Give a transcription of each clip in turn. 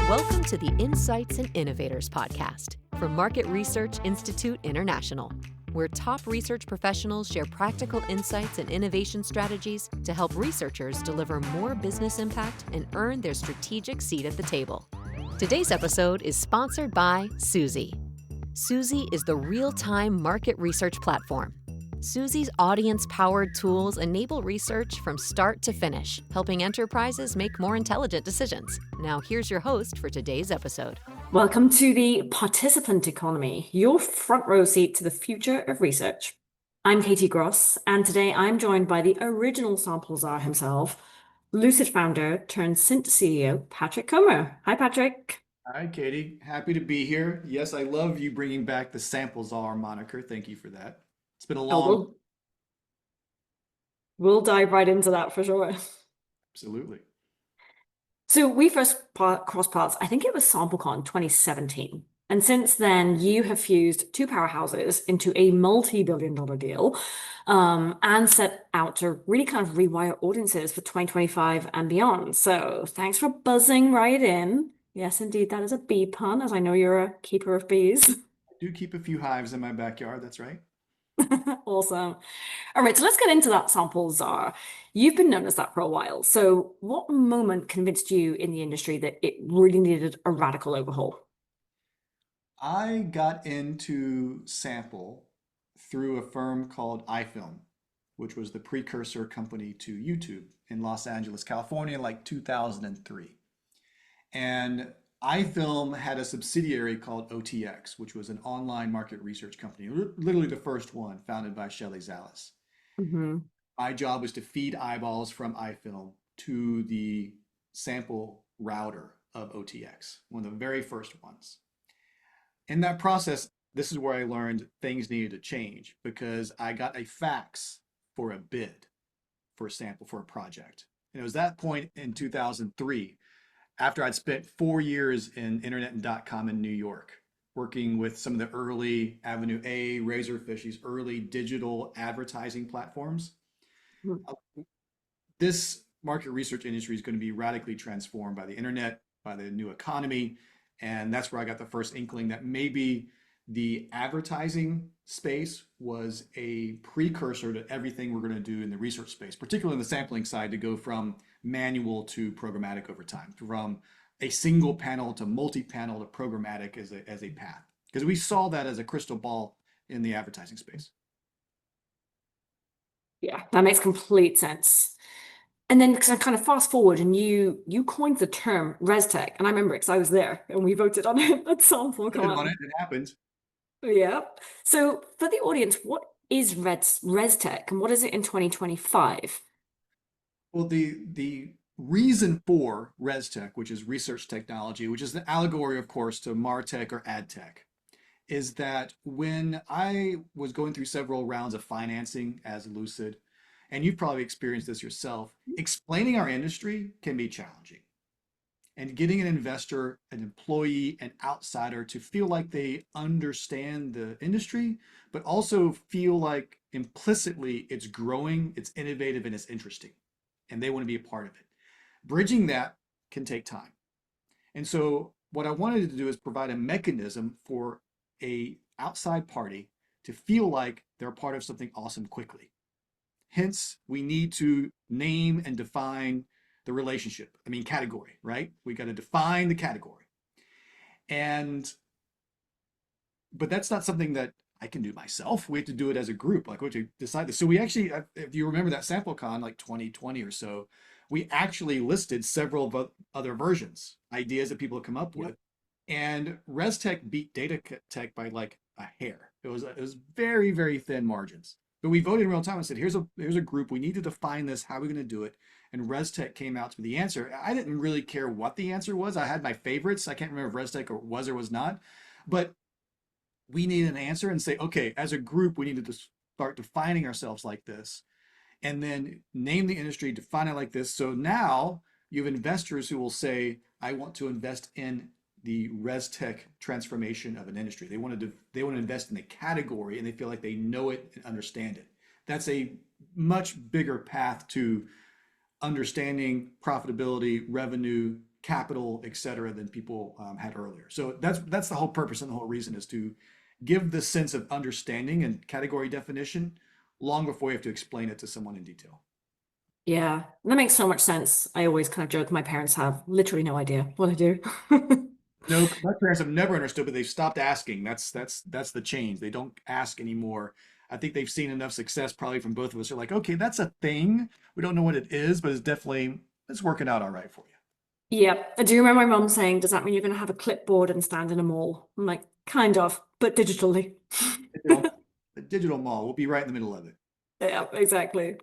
Welcome to the Insights and Innovators podcast from Market Research Institute International, where top research professionals share practical insights and innovation strategies to help researchers deliver more business impact and earn their strategic seat at the table. Today's episode is sponsored by Suzy. Suzy is the real-time market research platform. Suzy's audience-powered tools enable research from start to finish, helping enterprises make more intelligent decisions. Now, here's your host for today's episode. Welcome to the Participant Economy, your front row seat to the future of research. I'm Katie Gross, and today I'm joined by the original sample czar himself, Lucid founder turned Cint CEO, Patrick Comer. Hi, Patrick. Hi, Katie. Happy to be here. Yes, I love you bringing back the sample czar moniker. Thank you for that. It's been a long... We'll dive right into that for sure. Absolutely. So we first crossed paths, I think it was SampleCon 2017. And since then, you have fused two powerhouses into a multi-billion-dollar deal and set out to really kind of rewire audiences for 2025 and beyond. So thanks for buzzing right in. Yes, indeed, that is a bee pun, as I know you're a keeper of bees. I do keep a few hives in my backyard, that's right. Awesome. All right, so let's get into that sample czar. You've been known as that for a while. So what moment convinced you in the industry that it really needed a radical overhaul? I got into sample through a firm called iFilm, which was the precursor company to YouTube in Los Angeles, California, in like 2003. And iFilm had a subsidiary called OTX, which was an online market research company, literally the first one, founded by Shelley Zalis. Mm-hmm. My job was to feed eyeballs from iFilm to the sample router of OTX, one of the very first ones. In that process, this is where I learned things needed to change because I got a fax for a bid for a sample for a project. And it was that point in 2003, after I'd spent 4 years in internet and .com in New York, working with some of the early Avenue A, Razorfish, these early digital advertising platforms. Mm-hmm. This market research industry is going to be radically transformed by the internet, by the new economy. And that's where I got the first inkling that maybe the advertising space was a precursor to everything we're going to do in the research space, particularly in the sampling side, to go from manual to programmatic over time, from a single panel to multi-panel to programmatic as a path. Because we saw that as a crystal ball in the advertising space. Yeah, that makes complete sense. And then because I kind of fast forward and you coined the term ResTech, and I remember it because I was there and we voted on it at SampleCon. It happened. Yeah. So for the audience, what is ResTech and what is it in 2025? Well, the reason for ResTech, which is research technology, which is an allegory, of course, to MarTech or AdTech, is that when I was going through several rounds of financing as Lucid, and you've probably experienced this yourself, explaining our industry can be challenging. And getting an investor, an employee, an outsider to feel like they understand the industry, but also feel like implicitly it's growing, it's innovative, and it's interesting, and they want to be a part of it. Bridging that can take time. And so what I wanted to do is provide a mechanism for an outside party to feel like they're a part of something awesome quickly. Hence, we need to name and define the relationship. Category, right? We got to define the category. But that's not something that I can do myself. We have to do it as a group. Like, we have to decide this. So we actually, if you remember that SampleCon, like 2020 or so, we actually listed several other versions, ideas that people have come up with. And ResTech beat Data Tech by like a hair. It was very, very thin margins. But we voted in real time and said, here's a group. We need to define this. How are we going to do it? And ResTech came out with the answer. I didn't really care what the answer was. I had my favorites. I can't remember if ResTech was or was not. But we needed an answer and say, okay, as a group, we needed to start defining ourselves like this. And then name the industry, define it like this. So now you have investors who will say, I want to invest in the ResTech transformation of an industry. They want to invest in the category and they feel like they know it and understand it. That's a much bigger path to understanding profitability, revenue, capital, et cetera, than people had earlier. So that's the whole purpose and the whole reason is to give the sense of understanding and category definition long before you have to explain it to someone in detail. Yeah, that makes so much sense. I always kind of joke my parents have literally no idea what I do. No, my parents have never understood, but they've stopped asking. That's the change. They don't ask anymore. I think they've seen enough success probably from both of us. They're like, okay, that's a thing. We don't know what it is, but it's working out all right for you. Yeah, I do remember my mom saying, "Does that mean you're going to have a clipboard and stand in a mall?" I'm like, kind of, but digitally. Digital, the digital mall. We'll be right in the middle of it. Yeah, exactly.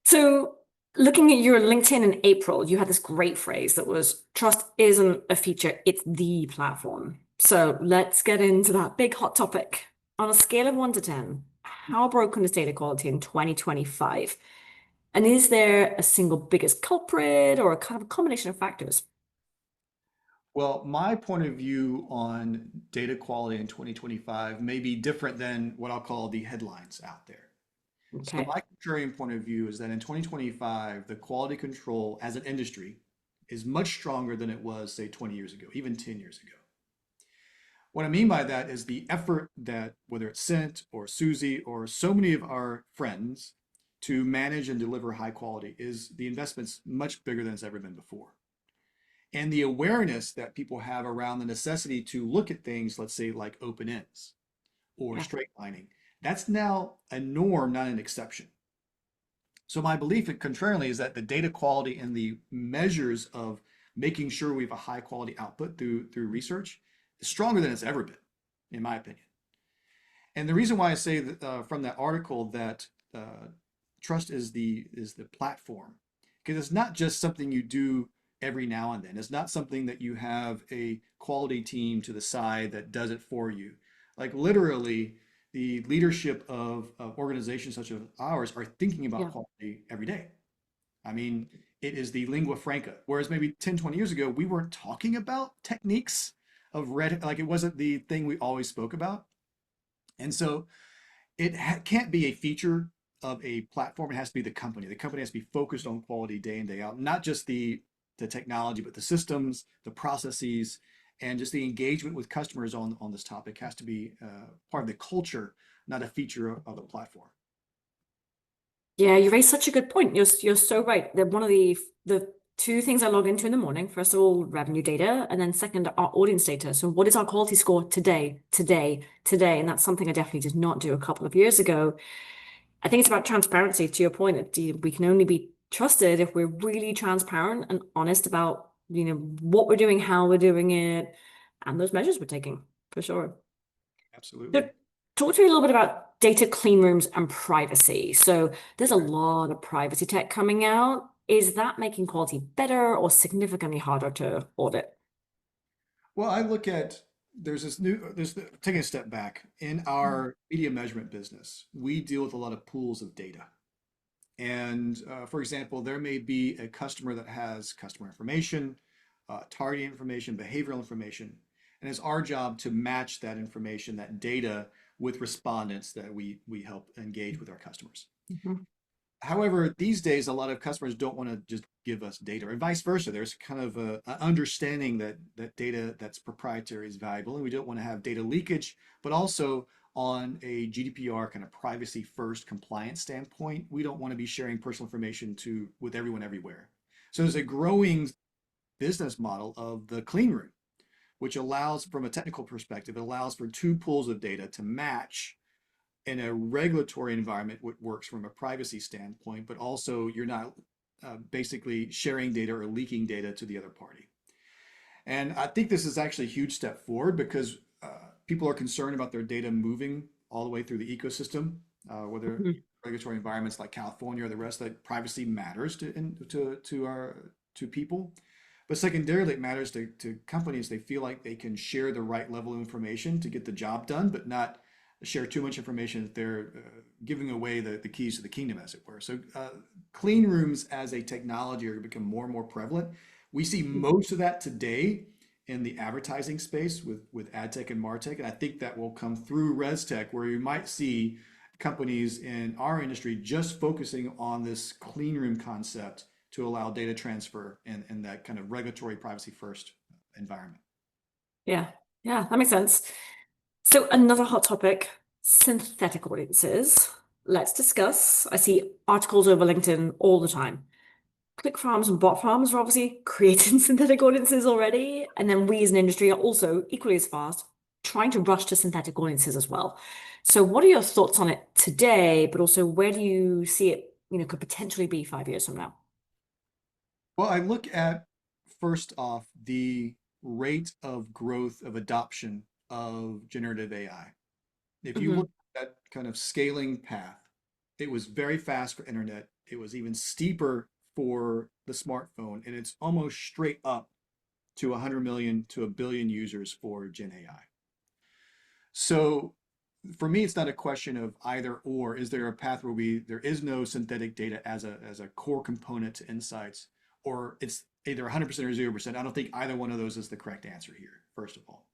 So, looking at your LinkedIn in April, you had this great phrase that was trust isn't a feature, it's the platform. So, let's get into that big hot topic. On a scale of 1 to 10, how broken is data quality in 2025? And is there a single biggest culprit or a kind of a combination of factors? Well, my point of view on data quality in 2025 may be different than what I'll call the headlines out there. So Okay. my contrarian point of view is that in 2025, the quality control as an industry is much stronger than it was, say, 20 years ago, even 10 years ago. What I mean by that is the effort that whether it's Cint or Susie or so many of our friends to manage and deliver high quality is the investment's much bigger than it's ever been before. And the awareness that people have around the necessity to look at things, let's say like open ends or Yeah. straight lining, that's now a norm, not an exception. So my belief, contrarily, is that the data quality and the measures of making sure we have a high quality output through research is stronger than it's ever been, in my opinion. And the reason why I say that from that article that trust is the platform, because it's not just something you do every now and then. It's not something that you have a quality team to the side that does it for you. Like literally, the leadership of organizations such as ours are thinking about Yeah. quality every day. I mean, it is the lingua franca. Whereas maybe 10, 20 years ago, we weren't talking about techniques of red, like it wasn't the thing we always spoke about. And so can't be a feature of a platform. It has to be the company. The company has to be focused on quality day in, day out, not just the technology, but the systems, the processes, and just the engagement with customers on this topic has to be part of the culture, not a feature of the platform. Yeah, you raised such a good point. You're so right. That one of the two things I log into in the morning, first of all, revenue data, and then second, our audience data. So what is our quality score today, today, today? And that's something I definitely did not do a couple of years ago. I think it's about transparency, to your point. We can only be trusted if we're really transparent and honest about, what we're doing, how we're doing it, and those measures we're taking, for sure. So Absolutely. talk to me a little bit about data clean rooms and privacy. So there's a lot of privacy tech coming out. Is that making quality better or significantly harder to audit? Well, I look at there's taking a step back in our media measurement business. We deal with a lot of pools of data. And for example, there may be a customer that has customer information, targeting information, behavioral information, and it's our job to match that information, that data, with respondents that we help engage with our customers. Mhm. However, these days, a lot of customers don't want to just give us data, and vice versa. There's kind of a understanding that data that's proprietary is valuable, and we don't want to have data leakage, but also on a GDPR kind of privacy first compliance standpoint, we don't want to be sharing personal information with everyone everywhere. So there's a growing business model of the clean room, which allows, from a technical perspective, it allows for two pools of data to match in a regulatory environment, what works from a privacy standpoint, but also you're not basically sharing data or leaking data to the other party. And I think this is actually a huge step forward because people are concerned about their data moving all the way through the ecosystem, whether Mhm. regulatory environments like California or the rest, that privacy matters to people. But secondarily, it matters to companies. They feel like they can share the right level of information to get the job done, but not share too much information that they're giving away the keys to the kingdom, as it were. So clean rooms as a technology are going to become more and more prevalent. We see most of that today in the advertising space with ad tech and martech, and I think that will come through ResTech, where you might see companies in our industry just focusing on this clean room concept to allow data transfer in that kind of regulatory privacy first environment. Yeah, yeah, that makes sense. So another hot topic, synthetic audiences. Let's discuss. I see articles over LinkedIn all the time. Click farms and bot farms are obviously creating synthetic audiences already. And then we as an industry are also equally as fast trying to rush to synthetic audiences as well. So what are your thoughts on it today, but also where do you see it, could potentially be 5 years from now? Well, I look at first off the rate of growth of adoption of generative AI. If you Hmm. look at that kind of scaling path, it was very fast for internet. It was even steeper for the smartphone, and it's almost straight up to 100 million to a billion users for Gen AI. So for me, it's not a question of either or. Is there a path where there is no synthetic data as a core component to insights, or it's either 100% or 0%? I don't think either one of those is the correct answer here, first of all.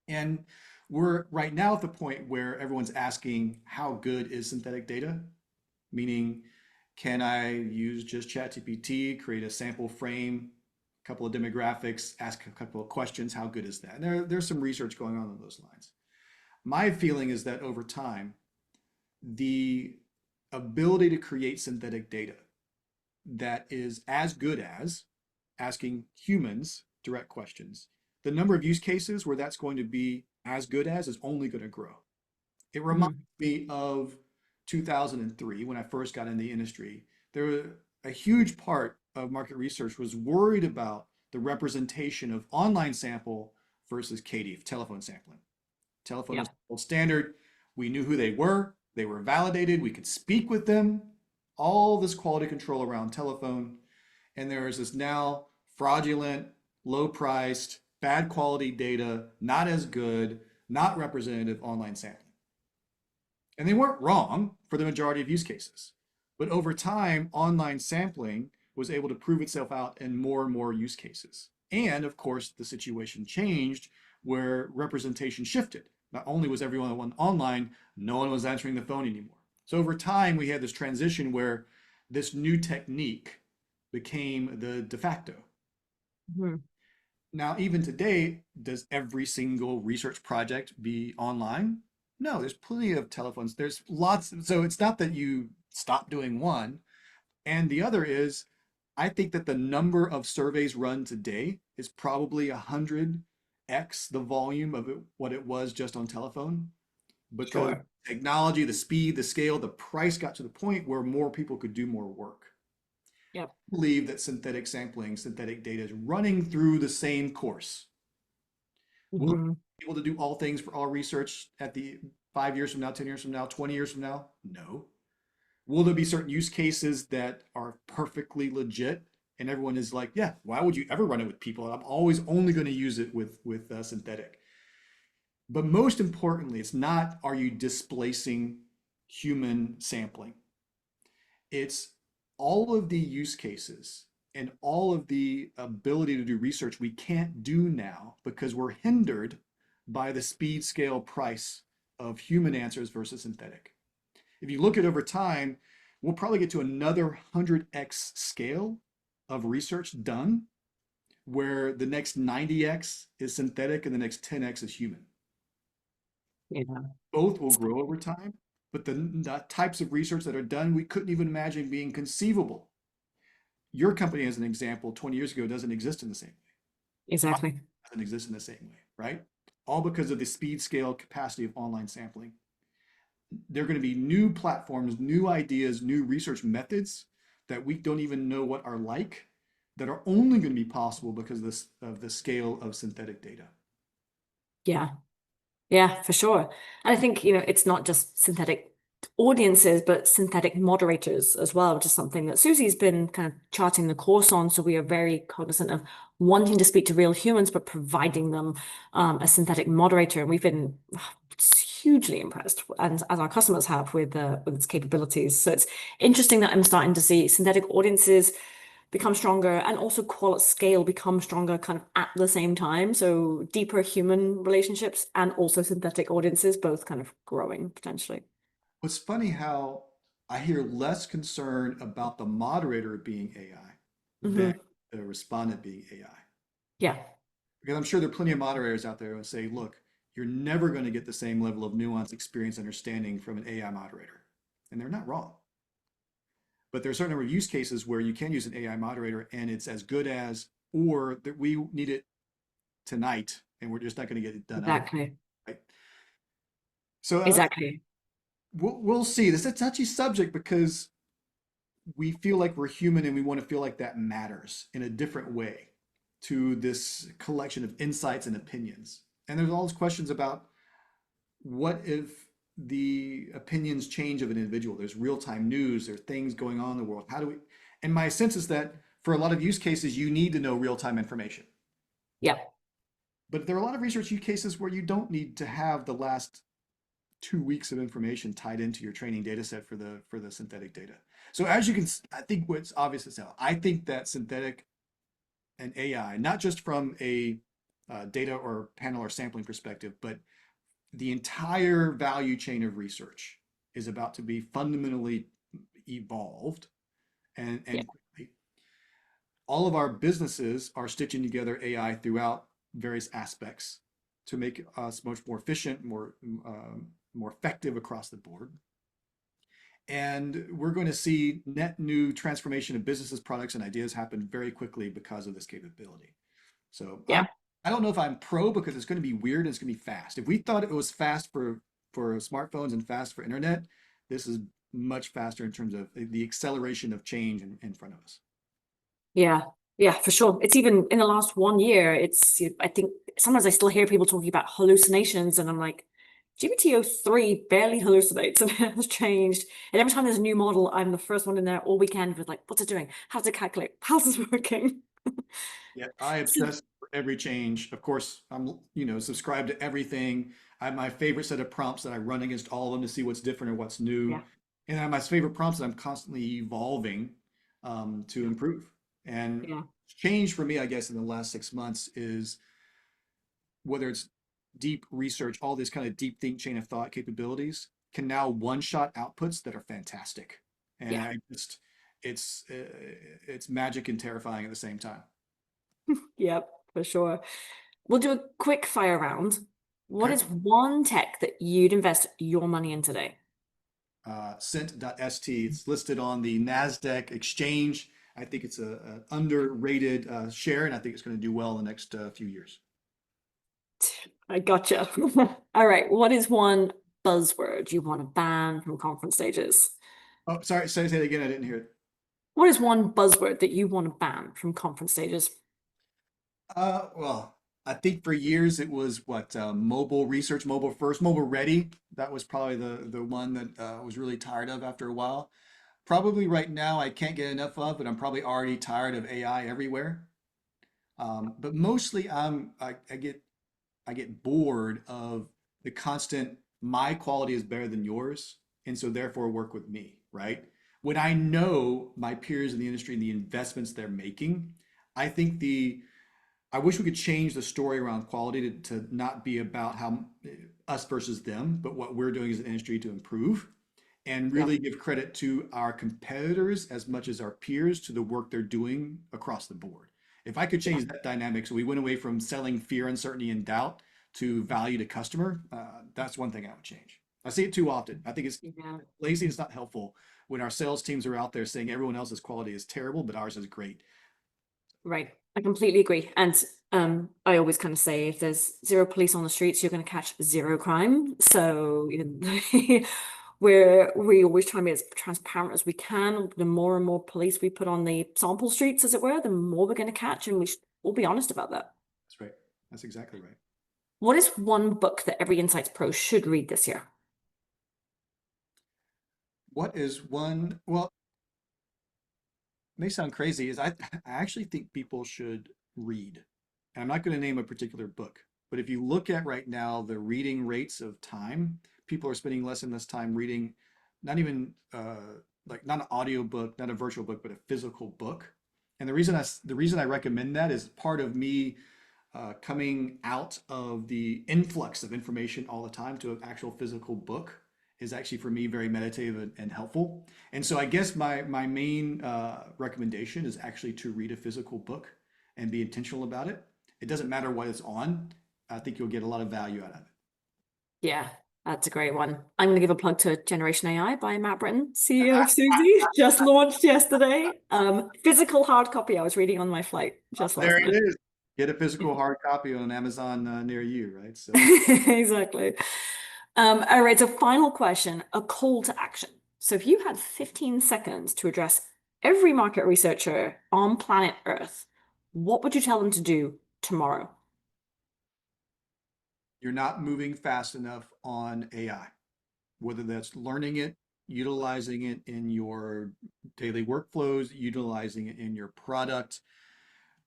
And we're right now at the point where everyone's asking, how good is synthetic data? Meaning, can I use just ChatGPT, create a sample frame, a couple of demographics, ask a couple of questions? How good is that? And there's some research going on those lines. My feeling is that over time, the ability to create synthetic data that is as good as asking humans direct questions, the number of use cases where that's going to be as good as is only going to grow. It reminds Hmm. me of 2003 when I first got in the industry. A huge part of market research was worried about the representation of online sample versus KD, telephone sampling. Telephone Yeah. was gold standard. We knew who they were. They were validated. We could speak with them. All this quality control around telephone. And there is this now fraudulent, low priced, bad quality data, not as good, not representative online sampling. And they weren't wrong for the majority of use cases. But over time, online sampling was able to prove itself out in more and more use cases. And of course, the situation changed where representation shifted. Not only was everyone online, no one was answering the phone anymore. So over time, we had this transition where this new technique became the de facto. Hmm. Now, even today, does every single research project be online? No, there's plenty of telephones. There's lots. So it's not that you stop doing one. And the other is, I think that the number of surveys run today is probably 100x the volume of what it was just on telephone, because Sure. technology, the speed, the scale, the price got to the point where more people could do more work. Yep. Believe that synthetic sampling, synthetic data is running through the same course. Will Hmm. be able to do all things for all research at the 5 years from now, 10 years from now, 20 years from now? No. Will there be certain use cases that are perfectly legit and everyone is like, yeah, why would you ever run it with people? I'm always only going to use it with synthetic. But most importantly, it's not, are you displacing human sampling? It's all of the use cases and all of the ability to do research we can't do now because we're hindered by the speed, scale, price of human answers versus synthetic. If you look at over time, we'll probably get to another 100x scale of research done where the next 90x is synthetic and the next 10x is human. Yeah. Both will grow over time, but the types of research that are done, we couldn't even imagine being conceivable. Your company, as an example, 20 years ago doesn't exist in the same way. Exactly. Doesn't exist in the same way, right? All because of the speed, scale, capacity of online sampling. There are going to be new platforms, new ideas, new research methods that we don't even know what are like that are only going to be possible because of the scale of synthetic data. Yeah. Yeah, for sure. And I think, it's not just synthetic audiences, but synthetic moderators as well, which is something that Susie's been kind of charting the course on. So we are very cognizant of wanting to speak to real humans, but providing them a synthetic moderator. And we've been hugely impressed, and as our customers have, with its capabilities. So it's interesting that I'm starting to see synthetic audiences become stronger and also quality scale become stronger kind of at the same time. So deeper human relationships and also synthetic audiences both kind of growing potentially. What's funny how I hear less concern about the moderator being AI Hmm. than the respondent being AI. Yeah. Because I'm sure there are plenty of moderators out there who say, look, you're never going to get the same level of nuance, experience, understanding from an AI moderator. And they're not wrong. But there are a certain number of use cases where you can use an AI moderator and it's as good as, or that we need it tonight and we're just not going to get it done otherwise. Exactly. Right? So Exactly. we'll see. This is a touchy subject because we feel like we're human and we want to feel like that matters in a different way to this collection of insights and opinions. And there's all these questions about what if the opinions change of an individual? There's real-time news, there are things going on in the world. How do we, and my sense is that for a lot of use cases, you need to know real-time information. Yeah. But there are a lot of research use cases where you don't need to have the last 2 weeks of information tied into your training data set for the synthetic data. So as you can, I think what's obvious is now, I think that synthetic and AI, not just from a data or panel or sampling perspective, but the entire value chain of research is about to be fundamentally evolved Yeah. and quickly. All of our businesses are stitching together AI throughout various aspects to make us much more efficient, more effective across the board. And we're going to see net new transformation of businesses, products, and ideas happen very quickly because of this capability. So Yeah. I don't know if I'm pro because it's going to be weird and it's going to be fast. If we thought it was fast for smartphones and fast for internet, this is much faster in terms of the acceleration of change in front of us. Yeah. Yeah, for sure. It's even in the last 1 year, I think sometimes I still hear people talking about hallucinations, and I'm like, GPT-03 barely hallucinates and it has changed. And every time there's a new model, I'm the first one in there all weekend with like, what's it doing? How's it calculate? How's this working? Yeah, I So, obsess for every change. Of course, I'm subscribed to everything. I have my favorite set of prompts that I run against all of them to see what's different or what's new. yeah. And I have my favorite prompts that I'm constantly evolving to improve. And Yeah. change for me, I guess, in the last 6 months is whether it's deep research, all this kind of deep think chain of thought capabilities can now one-shot outputs that are fantastic. And Yeah. I just, it's magic and terrifying at the same time. Yep, for sure. We'll do a quick fire round. What Okay. is one tech that you'd invest your money in today? Cint.st. It's listed on the NASDAQ exchange. I think it's an underrated share, and I think it's going to do well in the next few years. I gotcha. All right. What is one buzzword you want to ban from conference stages? Oh, sorry, say it again. I didn't hear it. What is one buzzword that you want to ban from conference stages? Well, I think for years it was what mobile research, mobile first, mobile ready. That was probably the one that I was really tired of after a while. Probably right now I can't get enough of, but I'm probably already tired of AI everywhere. But mostly I get bored of the constant, my quality is better than yours, and so therefore work with me, right? When I know my peers in the industry and the investments they're making, I think I wish we could change the story around quality to not be about how us versus them, but what we're doing as an industry to improve and Yeah. really give credit to our competitors as much as our peers to the work they're doing across the board. If I could Yeah. change that dynamic so we went away from selling fear, uncertainty, and doubt to value to customer, that's one thing I would change. I see it too often. I think it's Yeah. lazy and it's not helpful when our sales teams are out there saying everyone else's quality is terrible, but ours is great. Right. I completely agree. And I always kind of say if there's zero police on the streets, you're going to catch zero crime. So we always try and be as transparent as we can. The more and more police we put on the sample streets, as it were, the more we're going to catch, and we'll be honest about that. That's right. That's exactly right. What is one book that every Insights Pro should read this year? What is one? Well, may sound crazy is I actually think people should read. And I'm not going to name a particular book, but if you look at right now the reading rates of time, people are spending less and less time reading, not even like not an audio book, not a virtual book, but a physical book. And the reason I recommend that is part of me coming out of the influx of information all the time to an actual physical book is actually for me very meditative and helpful. And so I guess my main recommendation is actually to read a physical book and be intentional about it. It doesn't matter what it's on. I think you'll get a lot of value out of it. Yeah, that's a great one. I'm going to give a plug to Generation AI by Matt Britton, CEO of Suzy, just launched yesterday. Physical hard copy I was reading on my flight just last There night. it is. Get a physical hard copy on Amazon near you, right? So Exactly. All right, so final question, a call to action. So if you had 15 seconds to address every market researcher on planet Earth, what would you tell them to do tomorrow? you're not moving fast enough on AI, whether that's learning it, utilizing it in your daily workflows, utilizing it in your product.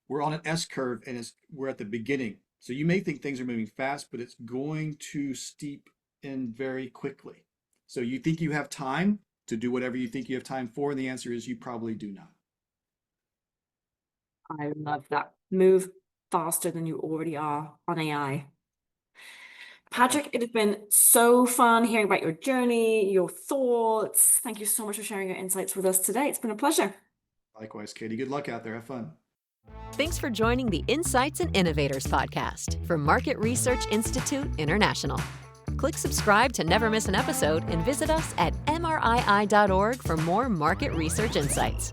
We're on an S curve and we're at the beginning. So you may think things are moving fast, but it's going to steep in very quickly. So you think you have time to do whatever you think you have time for, and the answer is you probably do not. I love that. Move faster than you already are on AI. Patrick, it has been so fun hearing about your journey, your thoughts. Thank you so much for sharing your insights with us today. It's been a pleasure. Likewise, Katie. Good luck out there. Have fun. Thanks for joining the Insights and Innovators podcast from Market Research Institute International. Click subscribe to never miss an episode and visit us at mrii.org for more market research insights.